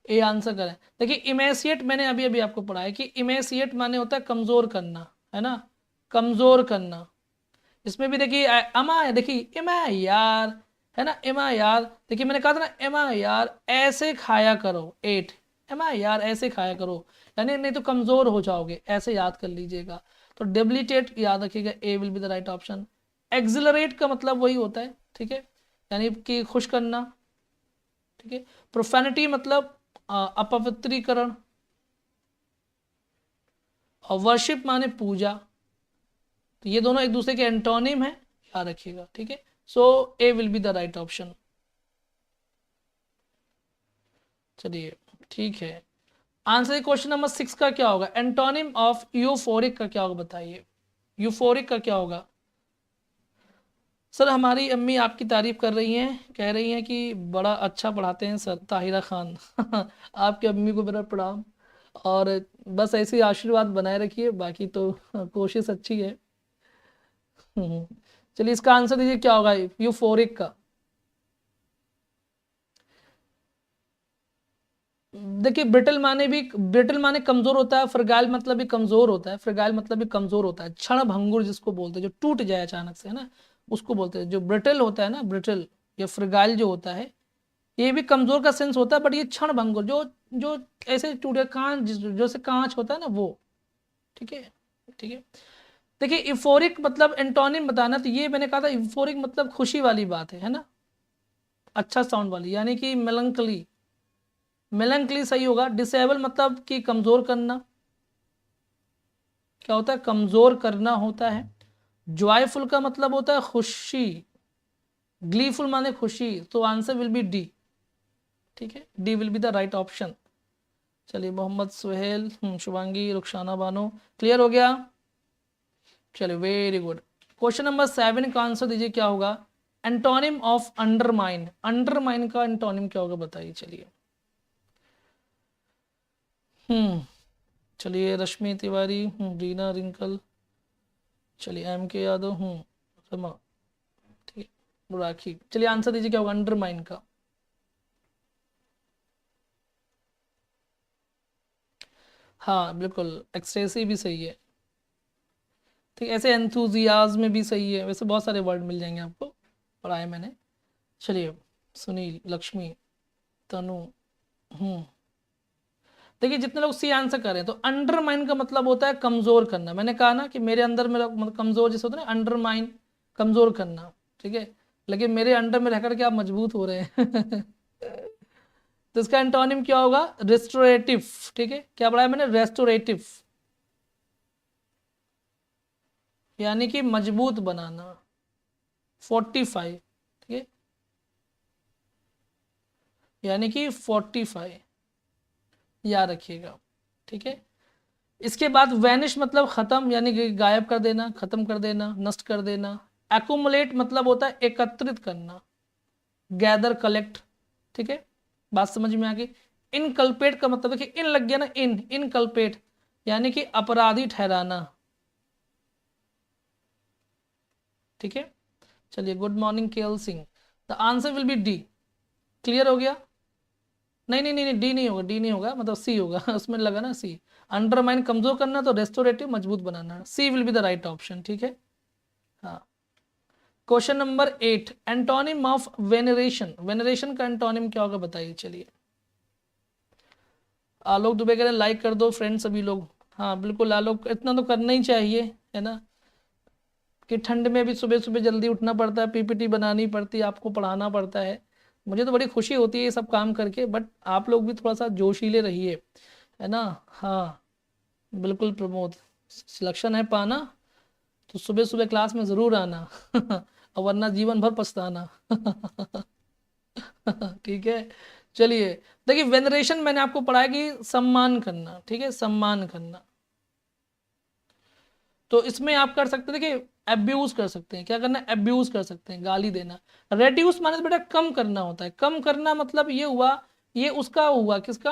Speaker 1: A answer करें। देखिए इमेसिएट मैंने अभी अभी आपको पढ़ा है कि इमेसिएट माने होता है कमजोर करना, है ना, कमजोर करना। इसमें भी देखिए अमा है, देखिए इमा यार, है ना, इमा यार, देखिए मैंने कहा था ना इमा यार ऐसे खाया करो, 8, इमा यार ऐसे खाया करो, यानी नहीं तो कमजोर हो जाओगे, ऐसे याद कर लीजिएगा। तो डेबिलिटेट याद रखिएगा, A will be the right option. Accelerate का मतलब वही होता है, ठीक है, यानी कि खुश करना, ठीक है। प्रोफेनिटी मतलब अपवित्रीकरण, और वर्शिप माने पूजा, तो ये दोनों एक दूसरे के एंटोनिम है, याद रखिएगा, ठीक है। So A will be the right option. चलिए ठीक है, आंसर क्वेश्चन नंबर 6 का क्या होगा, एंटोनिम ऑफ यूफोरिक का क्या होगा बताइए, यूफोरिक का क्या होगा। सर हमारी अम्मी आपकी तारीफ कर रही हैं, कह रही हैं कि बड़ा अच्छा पढ़ाते हैं सर ताहिरा खान आपकी अम्मी को मेरा प्रणाम, और बस ऐसे ही आशीर्वाद बनाए रखिए, बाकी तो कोशिश अच्छी है। चलिए इसका आंसर दीजिए क्या होगा यूफोरिक का। देखिए ब्रिटल माने कमजोर होता है, फ्रगाइल मतलब भी कमजोर होता है, फ्रगाइल मतलब भी कमजोर होता है, क्षण भंगुर जिसको बोलते हैं, जो टूट जाए अचानक से, है ना, उसको बोलते हैं। जो ब्रिटल होता है ना, ब्रिटल या फ्रगाइल जो होता है, ये भी कमजोर का सेंस होता है, बट ये क्षण भंगुर, जो जो ऐसे टूटे कांच, जैसे कांच होता है ना वो, ठीक है, ठीक है। देखिए इफोरिक मतलब एंटोनिम बताना, तो ये मैंने कहा था इफोरिक मतलब खुशी वाली बात है ना, अच्छा साउंड वाली, यानी कि मेलंकली, मेलंकली सही होगा। डिसेबल मतलब कि कमजोर करना, क्या होता है, कमजोर करना होता है। जॉयफुल का मतलब होता है खुशी, ग्लीफुल माने खुशी, तो आंसर विल बी डी, ठीक है, D will be the right option. चलिए मोहम्मद सुहेल, शुभांगी, रुखसाना बानो, क्लियर हो गया। चलिए वेरी गुड। क्वेश्चन नंबर 7 का आंसर दीजिए क्या होगा, एंटोनिम ऑफ अंडरमाइन, अंडरमाइन का एंटोनिम क्या होगा बताइए। चलिए चलिए रश्मि तिवारी, रीना रिंकल, चलिए एम के यादव, रमा, ठीक है, राखी, चलिए आंसर दीजिए क्या होगा अंडरमाइन का। हाँ बिल्कुल, एक्सेसिव भी सही है, ठीक, ऐसे एंथुजियाज्म में भी सही है, वैसे बहुत सारे वर्ड मिल जाएंगे आपको, पढ़ाए मैंने। चलिए सुनील, लक्ष्मी, तनु, देखिए जितने लोग सी आंसर कर रहे हैं, तो अंडरमाइन का मतलब होता है कमजोर करना, मैंने कहा ना कि मेरे अंदर मेरा मतलब कमजोर जैसे होता है ना, अंडरमाइन कमजोर करना, ठीक है, लेकिन मेरे अंडर में रहकर के आप मजबूत हो रहे हैं तो इसका एंटोनिम क्या होगा, रेस्टोरेटिव, ठीक है, क्या पढ़ा है मैंने, रेस्टोरेटिव, यानी कि मजबूत बनाना, फोर्टिफाई, ठीक है, यानी कि फोर्टिफाई, याद रखिएगा, ठीक है। इसके बाद वैनिश मतलब खत्म, यानी कि गायब कर देना, खत्म कर देना, नष्ट कर देना। एकुमुलेट मतलब होता है एकत्रित करना, गैदर, कलेक्ट, ठीक है, बात समझ में आ गई। इनकल्पेट का मतलब देखिए, इन लग गया ना, इनकल्पेट यानी कि अपराधी ठहराना, ठीक है। चलिए good morning KL Singh, the answer will be D, clear हो गया। नहीं नहीं नहीं, डी नहीं होगा, डी नहीं होगा, मतलब सी होगा उसमें लगा ना सी, अंडरमाइन कमजोर करना, तो रेस्टोरेटिव मजबूत बनाना, C will be the right option, ठीक है। हाँ, question number 8, antonym of veneration, veneration का एंटोनिम क्या होगा बताइए। चलिए आलोक दुबे कह रहे हैं लाइक कर दो फ्रेंड सभी लोग, हाँ बिल्कुल आलोक, इतना तो करना ही चाहिए, है ना, कि ठंड में भी सुबह सुबह जल्दी उठना पड़ता है, पीपीटी बनानी पड़ती है, आपको पढ़ाना पड़ता है, मुझे तो बड़ी खुशी होती है ये सब काम करके, बट आप लोग भी थोड़ा सा जोशीले रहिए, है ना। हाँ बिल्कुल प्रमोद, सिलेक्शन है पाना, तो सुबह सुबह क्लास में ज़रूर आना और वरना जीवन भर पछताना ठीक है। चलिए देखिए, वेनरेशन मैंने आपको पढ़ाया कि सम्मान करना, ठीक है, सम्मान करना, तो इसमें आप कर सकते हैं, देखिए अब्यूज कर सकते हैं, क्या करना है, अब्यूज कर सकते हैं, गाली देना। रेड्यूस माने तो बेटा कम करना होता है, कम करना मतलब ये हुआ, ये उसका हुआ किसका,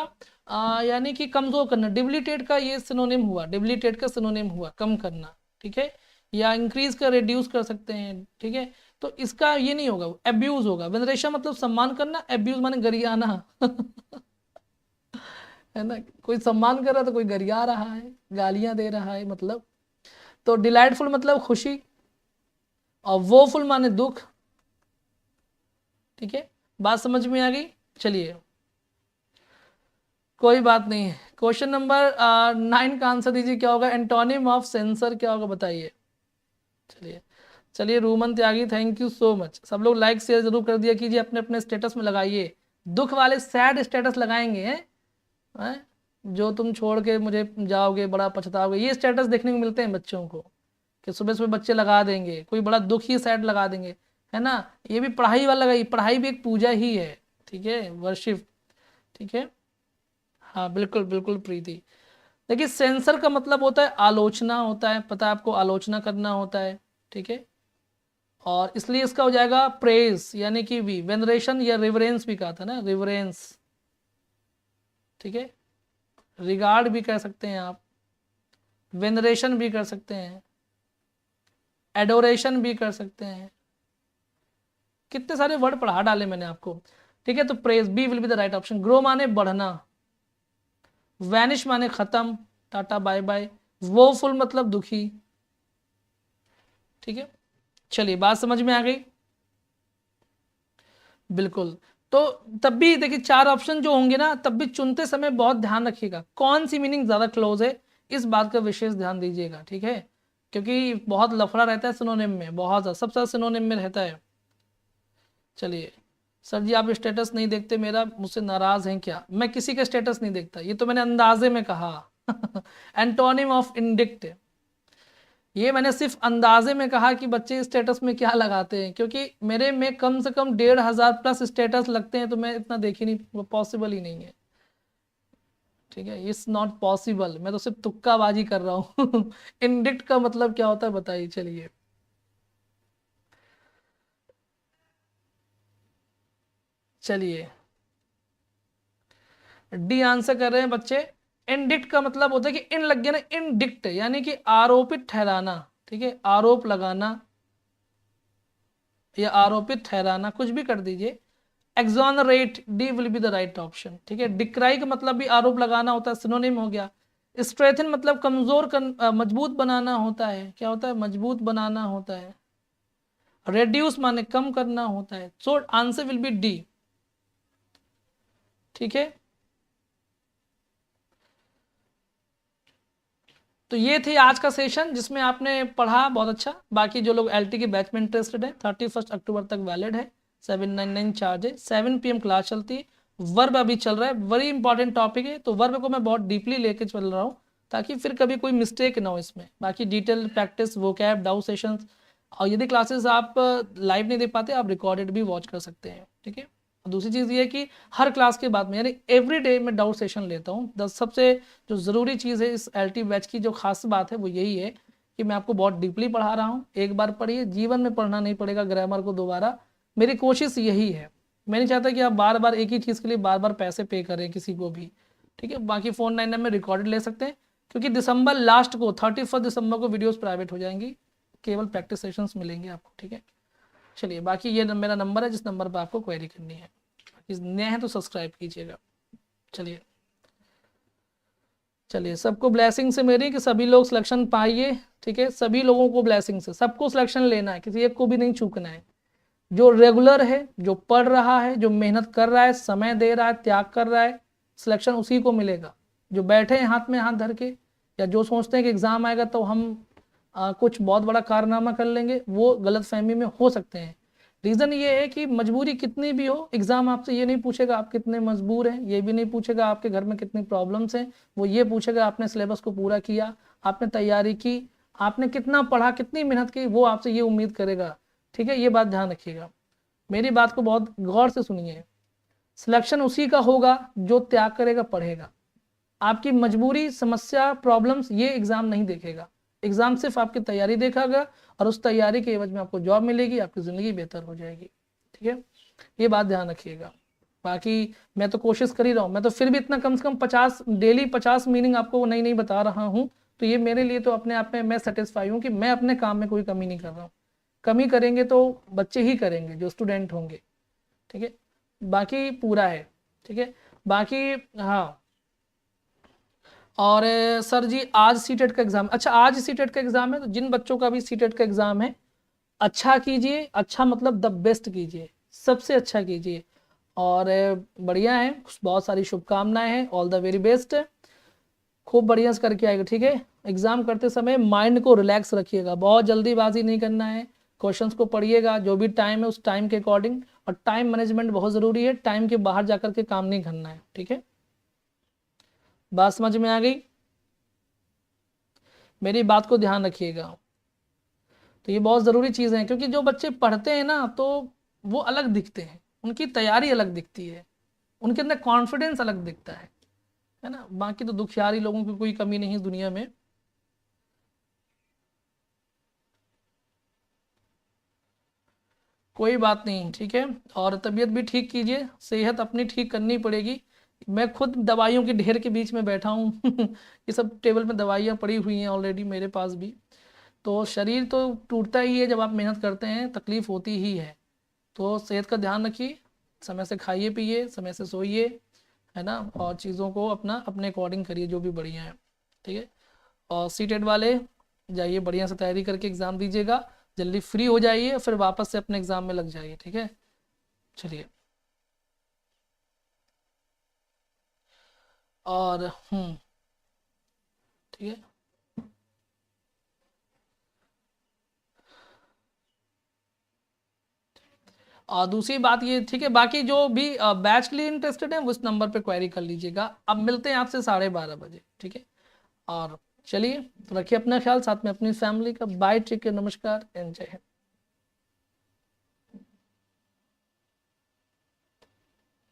Speaker 1: यानी कि कमजोर करना, डिबिलिटेट का ये सिनोनिम हुआ, डिबिलिटेट का सिनोनिम हुआ कम करना, ठीक है, या इंक्रीज का रिड्यूस कर सकते हैं, ठीक है। तो इसका ये नहीं होगा, अब्यूज होगा। वेनरेशन मतलब सम्मान करना, अब्यूज माने गरियाना है ना, कोई सम्मान कर रहा है तो कोई गरिया रहा है, गालियां दे रहा है मतलब। तो डिलाइटफुल मतलब खुशी, और वोफुल माने दुख, ठीक है, बात समझ में आ गई। चलिए कोई बात नहीं है, क्वेश्चन नंबर 9 का आंसर दीजिए क्या होगा, एंटोनिम ऑफ सेंसर क्या होगा बताइए। चलिए चलिए Roman Tyagi, thank you so much, सब लोग लाइक शेयर जरूर कर दिया कीजिए, अपने अपने स्टेटस में लगाइए, दुख वाले सैड स्टेटस लगाएंगे हैं? जो तुम छोड़ के मुझे जाओगे बड़ा पछताओगे, ये स्टेटस देखने को मिलते हैं बच्चों को कि सुबह सुबह बच्चे लगा देंगे, कोई बड़ा दुखी सैड लगा देंगे, है ना। ये भी पढ़ाई वाला लगाई, पढ़ाई भी एक पूजा ही है, ठीक है, वर्शिप, ठीक है। हाँ बिल्कुल बिल्कुल प्रीति। देखिए सेंसर का मतलब होता है आलोचना होता है, पता है आपको, आलोचना करना होता है, ठीक है। और इसलिए इसका हो जाएगा प्रेज, यानी कि भी वेनरेशन या रिवरेंस भी कहा था ना, रिवरेंस, ठीक है। रिगार्ड भी कह सकते हैं आप, वेनरेशन भी कर सकते हैं, एडोरेशन भी कर सकते हैं, कितने सारे वर्ड पढ़ा डाले मैंने आपको, ठीक है। तो praise, B will be the right option. Grow माने बढ़ना, वैनिश माने खत्म, टाटा बाय बाय, वोफुल मतलब दुखी, ठीक है। चलिए बात समझ में आ गई, बिल्कुल। तो तब भी देखिए 4 ऑप्शन जो होंगे ना, तब भी चुनते समय बहुत ध्यान रखिएगा कौन सी मीनिंग ज्यादा क्लोज है, इस बात का विशेष ध्यान दीजिएगा, ठीक है। क्योंकि बहुत लफड़ा रहता है सिनोनिम में, बहुत ज़्यादा, सबसे ज़्यादा सिनोनिम में रहता है। चलिए सर जी आप स्टेटस नहीं देखते मेरा, मुझसे नाराज हैं क्या? मैं किसी का स्टेटस नहीं देखता, ये तो मैंने अंदाजे में कहा। एंटोनिम ऑफ इंडिक्ट, ये मैंने सिर्फ अंदाजे में कहा कि बच्चे स्टेटस में क्या लगाते हैं, क्योंकि मेरे में कम से कम 1500 प्लस स्टेटस लगते हैं, तो मैं इतना देख ही नहीं, पॉसिबल ही नहीं है, ठीक है। इट्स नॉट पॉसिबल, मैं तो सिर्फ तुक्काबाजी कर रहा हूँ। इंडिक्ट का मतलब क्या होता है बताइए, चलिए। चलिए डी आंसर कर रहे हैं बच्चे। इंडिक्ट का मतलब होता है कि इन लग गया ना, इंडिक्ट यानी कि आरोपित ठहराना, ठीक है, आरोप लगाना या आरोपित ठहराना, कुछ भी कर दीजिए। Exonerate, D will be the right option, ठीक है। डिक्राई का मतलब भी आरोप लगाना होता है, सिनोनिम हो गया। स्ट्रेथन मतलब कमजोर मजबूत बनाना होता है, क्या होता है, मजबूत बनाना होता है। रेड्यूस माने कम करना होता है, so answer will be D, ठीक है। तो ये थी आज का सेशन जिसमें आपने पढ़ा बहुत अच्छा। बाकी जो लोग एलटी के बैच में इंटरेस्टेड है, 31 अक्टूबर तक वैलिड है, 799 चार्ज है, 7 PM क्लास चलती है। वर्ब अभी चल रहा है, वेरी इंपॉर्टेंट टॉपिक है, तो वर्ब को मैं बहुत डीपली लेके चल रहा हूँ ताकि फिर कभी कोई मिस्टेक ना हो इसमें। बाकी detail practice, vocab, doubt sessions, और यदि क्लासेस आप लाइव नहीं देख पाते आप रिकॉर्डेड भी वॉच कर सकते हैं, ठीक है। दूसरी चीज़ ये है कि हर क्लास के बाद में, यानी एवरी डे मैं डाउट सेशन लेता हूँ। सबसे जो ज़रूरी चीज़ है इस एलटी बैच की, जो खास बात है वो यही है कि मैं आपको बहुत डीपली पढ़ा रहा हूँ। एक बार पढ़िए, जीवन में पढ़ना नहीं पड़ेगा ग्रामर को दोबारा, मेरी कोशिश यही है। मैं नहीं चाहता कि आप बार बार एक ही चीज़ के लिए बार बार पैसे पे करें किसी को भी, ठीक है। बाकी फ़ोन 9 में रिकॉर्डेड ले सकते हैं, क्योंकि दिसंबर लास्ट को 31 दिसंबर को वीडियोज़ प्राइवेट हो जाएंगी, केवल प्रैक्टिस सेशंस मिलेंगे आपको, ठीक है। चलिए बाकी ये मेरा नंबर है जिस नंबर पर आपको क्वेरी करनी है। नए हैं तो सब्सक्राइब कीजिएगा। चलिए चलिए, सबको ब्लेसिंग से मेरी कि सभी लोग सिलेक्शन पाइए, ठीक है। सभी लोगों को ब्लेसिंग से, सबको सिलेक्शन लेना है, किसी एक को भी नहीं चूकना है। जो रेगुलर है, जो पढ़ रहा है, जो मेहनत कर रहा है, समय दे रहा है, त्याग कर रहा है, सिलेक्शन उसी को मिलेगा। जो बैठे हैं हाथ में हाथ धर के, या जो सोचते हैं कि एग्ज़ाम आएगा तो हम कुछ बहुत बड़ा कारनामा कर लेंगे, वो गलत फहमी में हो सकते हैं। रीज़न ये है कि मजबूरी कितनी भी हो, एग्ज़ाम आपसे ये नहीं पूछेगा आप कितने मजबूर हैं, ये भी नहीं पूछेगा आपके घर में कितनी प्रॉब्लम्स हैं, वो ये पूछेगा आपने सिलेबस को पूरा किया, आपने तैयारी की, आपने कितना पढ़ा, कितनी मेहनत की, वो आपसे ये उम्मीद करेगा, ठीक है। ये बात ध्यान रखिएगा, मेरी बात को बहुत गौर से सुनिए। सिलेक्शन उसी का होगा जो त्याग करेगा, पढ़ेगा। आपकी मजबूरी, समस्या, प्रॉब्लम्स ये एग्ज़ाम नहीं देखेगा। एग्ज़ाम सिर्फ आपकी तैयारी देखेगा, और उस तैयारी के एवज में आपको जॉब मिलेगी, आपकी ज़िंदगी बेहतर हो जाएगी, ठीक है। ये बात ध्यान रखिएगा। बाकी मैं तो कोशिश कर ही रहा हूँ, मैं तो फिर भी इतना कम से कम 50 डेली 50 मीनिंग आपको नई नई बता रहा हूँ, तो ये मेरे लिए तो अपने आप में मैं सेटिस्फाई हूँ कि मैं अपने काम में कोई कमी नहीं कर रहा हूँ। कमी करेंगे तो बच्चे ही करेंगे जो स्टूडेंट होंगे, ठीक है। बाकी पूरा है, ठीक है। बाकी हाँ, और सर जी आज सीटेट का एग्ज़ाम, अच्छा आज सीटेट का एग्ज़ाम है, तो जिन बच्चों का भी सीटेट का एग्ज़ाम है अच्छा कीजिए, अच्छा मतलब द बेस्ट कीजिए, सबसे अच्छा कीजिए। और बढ़िया है, बहुत सारी शुभकामनाएं हैं, ऑल द वेरी बेस्ट, खूब बढ़िया से करके आएगा, ठीक है। एग्ज़ाम करते समय माइंड को रिलैक्स रखिएगा, बहुत जल्दीबाजी नहीं करना है, क्वेश्चंस को पढ़िएगा, जो भी टाइम है उस टाइम के अकॉर्डिंग, और टाइम मैनेजमेंट बहुत ज़रूरी है, टाइम के बाहर जाकर के काम नहीं करना है, ठीक है। बात समझ में आ गई? मेरी बात को ध्यान रखिएगा। तो ये बहुत ज़रूरी चीज़ है, क्योंकि जो बच्चे पढ़ते हैं ना तो वो अलग दिखते हैं, उनकी तैयारी अलग दिखती है, उनके अंदर कॉन्फिडेंस अलग दिखता है ना। बाकी तो दुखियारी लोगों की कोई कमी नहीं इस दुनिया में। कोई बात नहीं, ठीक है। और तबीयत भी ठीक कीजिए, सेहत अपनी ठीक करनी पड़ेगी। मैं खुद दवाइयों के ढेर के बीच में बैठा हूँ ये सब टेबल में दवाइयाँ पड़ी हुई हैं ऑलरेडी मेरे पास भी। तो शरीर तो टूटता ही है, जब आप मेहनत करते हैं तकलीफ़ होती ही है। तो सेहत का ध्यान रखिए, समय से खाइए पिए, समय से सोइए, है ना। और चीज़ों को अपना अपने अकॉर्डिंग करिए जो भी बढ़िया है, ठीक है। और सीटेट वाले जाइए बढ़िया से तैयारी करके एग्ज़ाम दीजिएगा, जल्दी फ्री हो जाइए, फिर वापस से अपने एग्ज़ाम में लग जाइए, ठीक है। चलिए। और ठीक है। और दूसरी बात ये, ठीक है, बाकी जो भी बैच के लिए इंटरेस्टेड है उस नंबर पे क्वेरी कर लीजिएगा। अब मिलते हैं आपसे 12:30 बजे, ठीक है। और चलिए, तो रखिए अपना ख्याल, साथ में अपनी फैमिली का। बाय, टेक केयर, नमस्कार एंड जय हिंद।